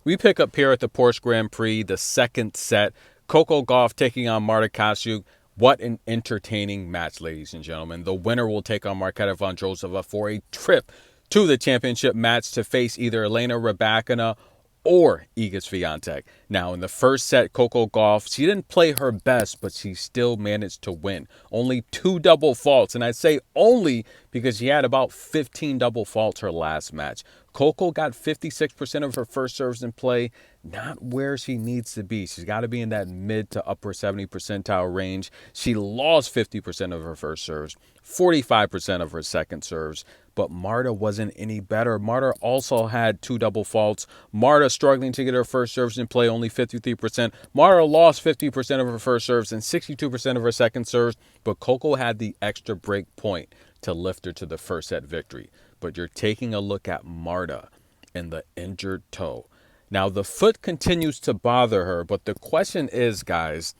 We pick up here at the Porsche Grand Prix, the second set. Coco Gauff taking on Marta Kostyuk. What an entertaining match, ladies and gentlemen. The winner will take on Marketa Vondrousova for a trip to the championship match to face either Elena Rybakina or Iga Swiatek. Now, in the first set, Coco Gauff, she didn't play her best, but she still managed to win. Only 2 double faults, and I say only because she had about 15 double faults her last match. Coco got 56% of her first serves in play, not where she needs to be. She's got to be in that mid to upper 70 percentile range. She lost 50% of her first serves, 45% of her second serves, but Marta wasn't any better. Marta also had 2 double faults. Marta struggling to get her first serves in play, only 53%. Marta lost 50% of her first serves and 62% of her second serves, but Coco had the extra break point to lift her to the first set victory. But you're taking a look at Marta and the injured toe. Now, the foot continues to bother her, but the question is, guys,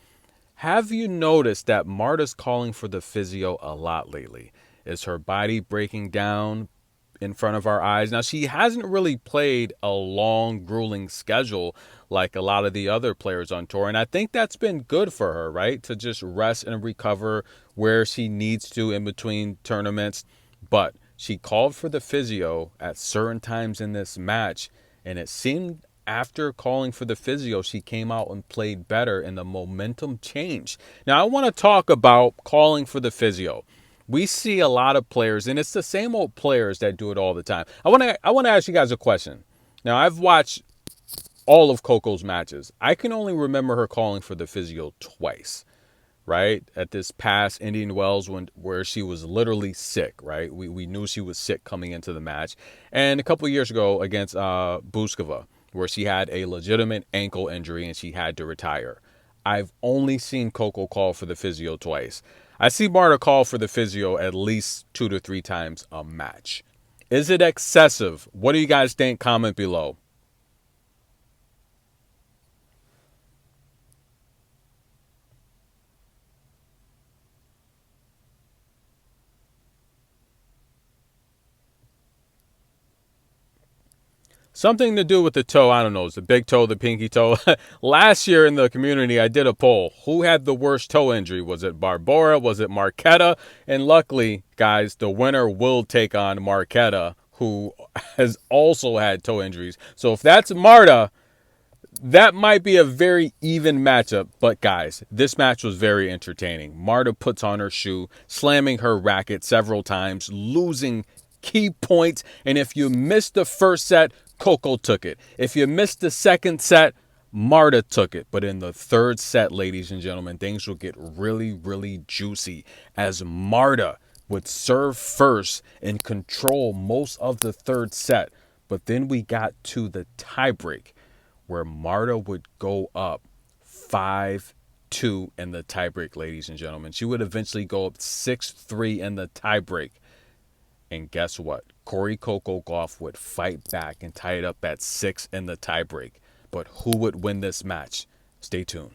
have you noticed that Marta's calling for the physio a lot lately? Is her body breaking down in front of our eyes? Now, she hasn't really played a long, grueling schedule like a lot of the other players on tour, and I think that's been good for her, right? To just rest and recover where she needs to in between tournaments. But she called for the physio at certain times in this match, and it seemed after calling for the physio, she came out and played better, and the momentum changed. Now, I want to talk about calling for the physio. We see a lot of players, and it's the same old players that do it all the time. I want to ask you guys a question. Now, I've watched all of Coco's matches. I can only remember her calling for the physio twice, right? At this past Indian Wells where she was literally sick, right? We knew she was sick coming into the match. And a couple of years ago against Buskova, where she had a legitimate ankle injury and she had to retire. I've only seen Coco call for the physio twice. I see Marta call for the physio at least 2 to 3 times a match. Is it excessive? What do you guys think? Comment below. Something to do with the toe. I don't know. It's the big toe, the pinky toe. Last year in the community, I did a poll. Who had the worst toe injury? Was it Barbora? Was it Marketa? And luckily, guys, the winner will take on Marketa, who has also had toe injuries. So if that's Marta, that might be a very even matchup. But guys, this match was very entertaining. Marta puts on her shoe, slamming her racket several times, losing key points. And if you missed the first set, Coco took it. If you missed the second set, Marta took it. But in the third set, ladies and gentlemen, things will get really, really juicy as Marta would serve first and control most of the third set. But then we got to the tiebreak where Marta would go up 5-2 in the tiebreak, ladies and gentlemen. She would eventually go up 6-3 in the tiebreak. And guess what? Corey Coco Gauff would fight back and tie it up at 6 in the tiebreak. But who would win this match? Stay tuned.